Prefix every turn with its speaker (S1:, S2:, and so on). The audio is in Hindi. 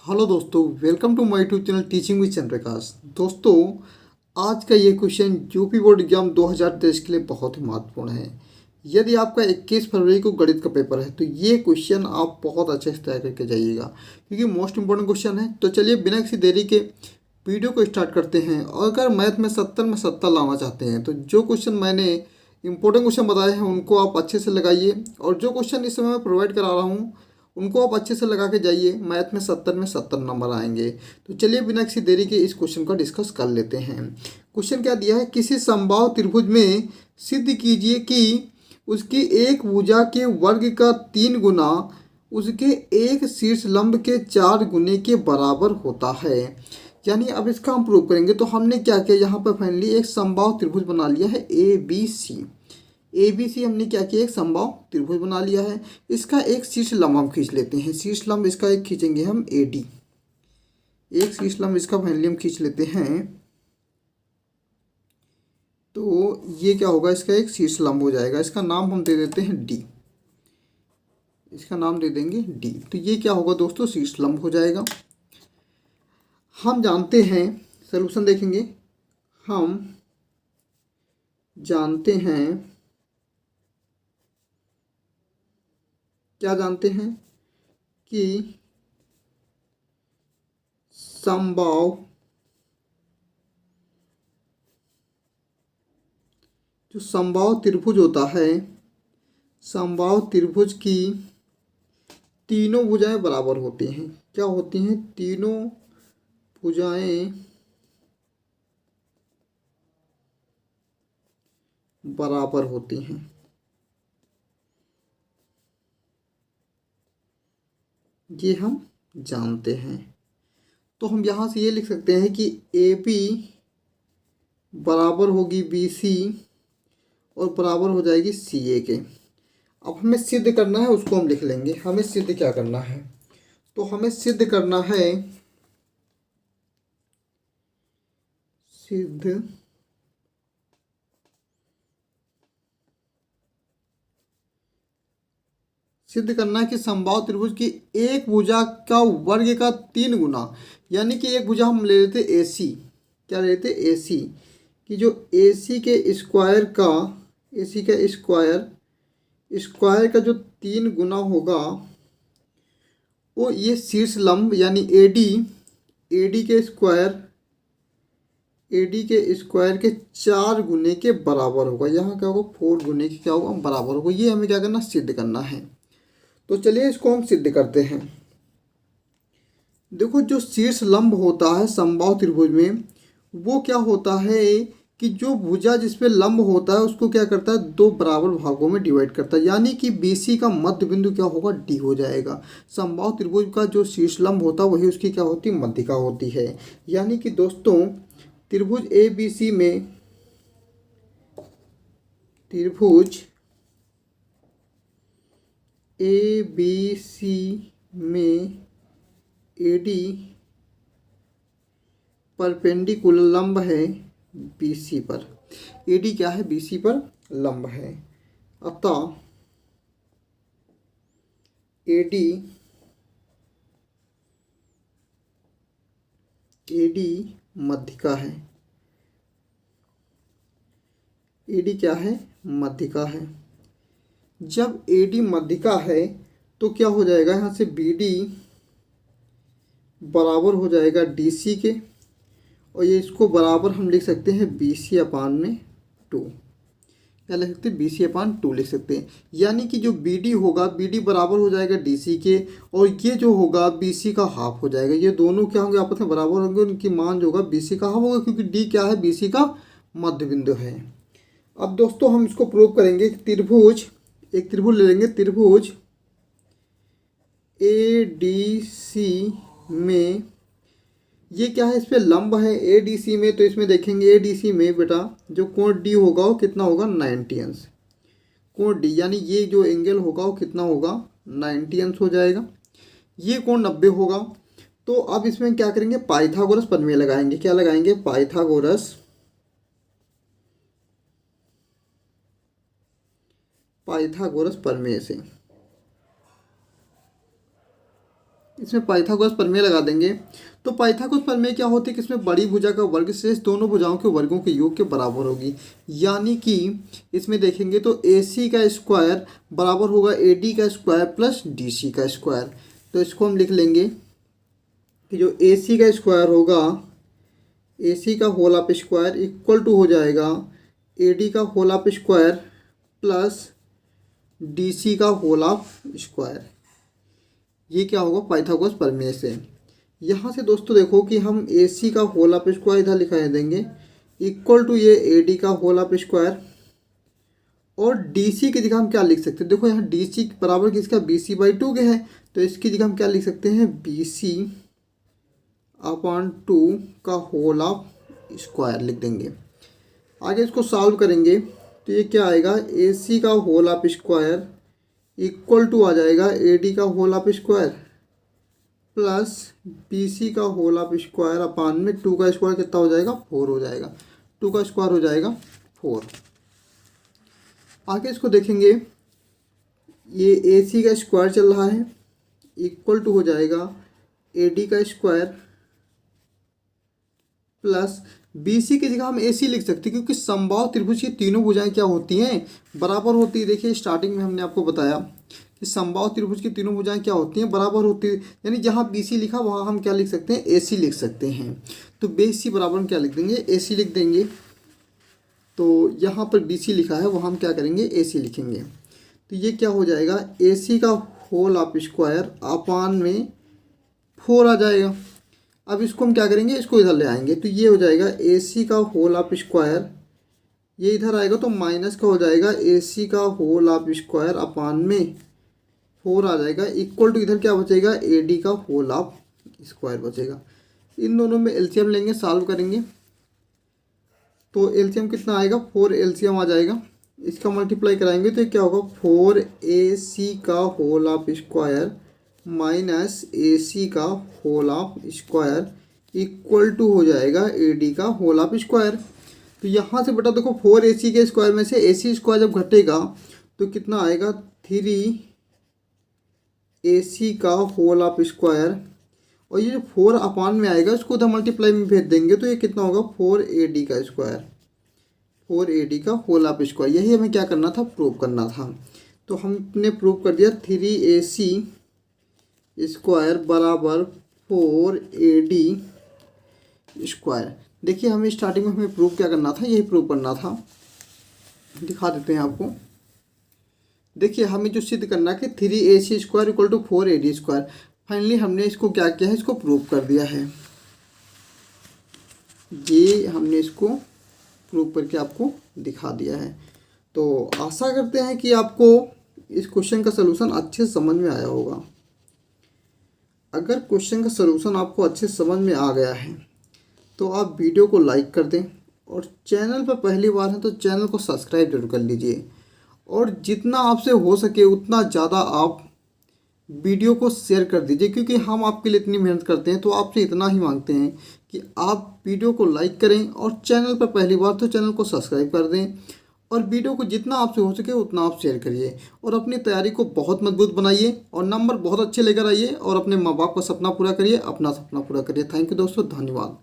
S1: हेलो दोस्तों, welcome to my YouTube channel teaching with Chandraprakash. दोस्तों, आज का ये क्वेश्चन यूपी बोर्ड एग्जाम 2023 के लिए बहुत ही महत्वपूर्ण है। यदि आपका 21 फरवरी को गणित का पेपर है तो ये क्वेश्चन आप बहुत अच्छे से तैयार करके जाइएगा, क्योंकि मोस्ट इंपॉर्टेंट क्वेश्चन है। तो चलिए बिना किसी देरी के वीडियो को स्टार्ट करते हैं। और अगर मैथ में 70 में 70 लाना चाहते हैं तो जो क्वेश्चन मैंने इंपॉर्टेंट क्वेश्चन बताए हैं उनको आप अच्छे से लगाइए, और जो क्वेश्चन इस समय मैं प्रोवाइड करा रहा हूँ उनको आप अच्छे से लगा के जाइए। मैथ में 70 नंबर आएंगे। तो चलिए बिना किसी देरी के इस क्वेश्चन का डिस्कस कर लेते हैं। क्वेश्चन क्या दिया है, किसी समबाहु त्रिभुज में सिद्ध कीजिए कि उसकी एक भुजा के वर्ग का 3 गुना उसके एक शीर्ष लंब के 4 गुने के बराबर होता है। यानी अब इसका हम प्रूव करेंगे। तो हमने क्या किया, यहाँ पर फाइनली एक समबाहु त्रिभुज बना लिया है ए बी सी हमने क्या किया, एक समबाहु त्रिभुज बना लिया है। इसका एक शीर्ष लंब हम खींच लेते हैं। शीर्ष लंब इसका एक खींचेंगे हम ए डी। एक शीर्ष लंब इसका फाइनली हम खींच लेते हैं। तो ये क्या होगा, इसका एक शीर्ष लंब हो जाएगा। इसका नाम हम दे देते हैं डी। इसका नाम दे देंगे डी। तो ये क्या होगा दोस्तों, शीर्ष लंब हो जाएगा। हम जानते हैं, सलूशन देखेंगे। हम जानते हैं, क्या जानते हैं कि समबाहु जो समबाहु त्रिभुज होता है, समबाहु त्रिभुज की तीनों भुजाएं बराबर होती हैं। क्या होती हैं, तीनों भुजाएं बराबर होती हैं। ये हम जानते हैं। तो हम यहाँ से ये लिख सकते हैं कि ए बी बराबर होगी बी सी और बराबर हो जाएगी सी ए के। अब हमें सिद्ध करना है, उसको हम लिख लेंगे। हमें सिद्ध क्या करना है, तो हमें सिद्ध करना है, सिद्ध सिद्ध करना है कि समबाहु त्रिभुज की एक भुजा का वर्ग का 3 गुना, यानी कि एक भुजा हम ले लेते ए सी। क्या ले लेते, ए सी कि जो ए सी के स्क्वायर का, ए सी का स्क्वायर का जो 3 गुना होगा वो ये शीर्ष लंब यानी ए डी, ए डी के स्क्वायर के 4 गुने के बराबर होगा। यहाँ क्या होगा, 4 गुने के क्या होगा, बराबर होगा। ये हमें क्या करना, सिद्ध करना है। तो चलिए इसको हम सिद्ध करते हैं। देखो, जो शीर्ष लंब होता है समबाहु त्रिभुज में, वो क्या होता है कि जो भुजा जिसपे लंब होता है उसको क्या करता है, 2 बराबर भागों में डिवाइड करता है। यानी कि BC का मध्य बिंदु क्या होगा, D हो जाएगा। समबाहु त्रिभुज का जो शीर्ष लंब होता है वही उसकी क्या होती है, मध्यिका होती है। यानी कि दोस्तों, त्रिभुज ABC में, त्रिभुज ABC में AD परपेंडिकुलर लंब है BC पर। AD क्या है, BC पर लंब है। अतः AD मध्यिका है। AD क्या है, मध्यिका है। जब AD मध्यिका है तो क्या हो जाएगा, यहाँ से BD बराबर हो जाएगा DC के, और ये इसको बराबर हम लिख सकते हैं BC अपान में 2। क्या लिख सकते हैं, BC अपान 2 लिख सकते हैं। यानी कि जो BD होगा, BD बराबर हो जाएगा DC के, और ये जो होगा BC का हाफ हो जाएगा। ये दोनों क्या होंगे, आपस में बराबर होंगे। उनकी मान जो होगा BC का हाफ होगा, क्योंकि D क्या है, BC का मध्य बिंदु है। अब दोस्तों हम इसको प्रूव करेंगे। त्रिभुज, एक त्रिभुज ले लेंगे, त्रिभुज ADC में ये क्या है, इस पे लंब है ADC में। तो इसमें देखेंगे ADC में बेटा जो कोण D होगा वो कितना होगा, 90 अंश। कोण D यानी ये जो एंगल होगा वो कितना होगा, 90 अंश हो जाएगा। ये कोण 90 होगा। तो अब इसमें क्या करेंगे, पाइथागोरस प्रमेय लगाएंगे। क्या लगाएंगे, पाइथागोरस प्रमेय से। इसमें पाइथागोरस प्रमेय लगा देंगे। तो पाइथागोरस प्रमेय क्या होती है कि इसमें बड़ी भुजा का वर्ग शेष दोनों भुजाओं के वर्गों के योग के बराबर होगी। यानी कि इसमें देखेंगे तो AC का स्क्वायर बराबर होगा AD का स्क्वायर प्लस DC का स्क्वायर। तो इसको हम लिख लेंगे कि जो AC का स्क्वायर होगा, AC का whole of square equal to हो जाएगा AD का whole of square plus DC का होल ऑफ स्क्वायर। ये क्या होगा पाइथागोरस प्रमेय से। यहाँ से दोस्तों देखो कि हम AC का होल ऑफ स्क्वायर इधर लिखा देंगे इक्वल टू ये AD का होल ऑफ स्क्वायर, और DC की जगह हम क्या लिख सकते हैं, देखो यहाँ DC बराबर किसका BC/2 के है, तो इसकी जगह हम क्या लिख सकते हैं BC/2 का होल ऑफ स्क्वायर लिख देंगे। आगे इसको सॉल्व करेंगे तो ये क्या आएगा AC का whole of square equal to आ जाएगा AD का whole of square plus BC का होल ऑफ स्क्वायर अपान में 2 का स्क्वायर कितना हो जाएगा 4 हो जाएगा, 2 का स्क्वायर हो जाएगा 4। आगे इसको देखेंगे ये AC का स्क्वायर चल रहा है इक्वल टू हो जाएगा AD का स्क्वायर प्लस BC की जगह हम AC लिख सकते हैं क्योंकि समबाहु त्रिभुज की तीनों भुजाएं क्या होती हैं बराबर होती है। देखिए स्टार्टिंग में हमने आपको बताया कि समबाहु त्रिभुज की तीनों भुजाएं क्या होती हैं बराबर होती है, यानी जहाँ BC लिखा वहाँ हम क्या लिख सकते हैं AC लिख सकते हैं। तो BC बराबर हम क्या लिख देंगे AC लिख देंगे। तो यहाँ पर BC लिखा है वहाँ हम क्या करेंगे AC लिखेंगे। तो ये क्या हो जाएगा AC का होल ऑफ स्क्वायर अपान में 4 आ जाएगा। अब इसको हम क्या करेंगे इसको इधर ले आएंगे तो ये हो जाएगा AC का होल ऑफ स्क्वायर, ये इधर आएगा तो माइनस का हो जाएगा AC का होल ऑफ स्क्वायर अपान में 4 आ जाएगा इक्वल टू इधर क्या बचेगा AD का होल ऑफ स्क्वायर बचेगा। इन दोनों में LCM लेंगे सॉल्व करेंगे तो LCM कितना आएगा 4 LCM आ जाएगा। इसका मल्टीप्लाई कराएंगे तो क्या होगा 4AC का whole of square minus AC का whole of square equal to हो जाएगा AD का होल ऑफ स्क्वायर। तो यहाँ से बेटा देखो 4AC के स्क्वायर में से AC स्क्वायर जब घटेगा तो कितना आएगा 3AC का होल ऑफ स्क्वायर, और ये जो 4 अपान में आएगा इसको उधर मल्टीप्लाई में भेज देंगे तो ये कितना होगा 4AD का स्क्वायर, 4AD का होल ऑफ स्क्वायर। यही हमें क्या करना था प्रूव करना था। तो हमने प्रूव कर दिया 3AC स्क्वायर बराबर 4AD स्क्वायर। देखिए हमें स्टार्टिंग में हमें प्रूव क्या करना था, यही प्रूव करना था। दिखा देते हैं आपको। देखिए हमें जो सिद्ध करना है कि 3AC square equal to 4AD square. Finally हमने इसको क्या किया है इसको प्रूव कर दिया है। ये हमने इसको प्रूव करके आपको दिखा दिया है। तो आशा करते हैं कि आपको इस क्वेश्चन का सलूशन अच्छे से समझ में आया होगा। अगर क्वेश्चन का सलूशन आपको अच्छे से समझ में आ गया है तो आप वीडियो को लाइक कर दें, और चैनल पर पहली बार हैं तो चैनल को सब्सक्राइब जरूर कर लीजिए, और जितना आपसे हो सके उतना ज़्यादा आप वीडियो को शेयर कर दीजिए, क्योंकि हम आपके लिए इतनी मेहनत करते हैं तो आपसे इतना ही मांगते हैं कि आप वीडियो को लाइक करें, और चैनल पर पहली बार तो चैनल को सब्सक्राइब कर दें, और वीडियो को जितना आपसे हो सके उतना आप शेयर करिए, और अपनी तैयारी को बहुत मजबूत बनाइए और नंबर बहुत अच्छे लेकर आइए, और अपने माँ बाप का सपना पूरा करिए, अपना सपना पूरा करिए। थैंक यू दोस्तों, धन्यवाद।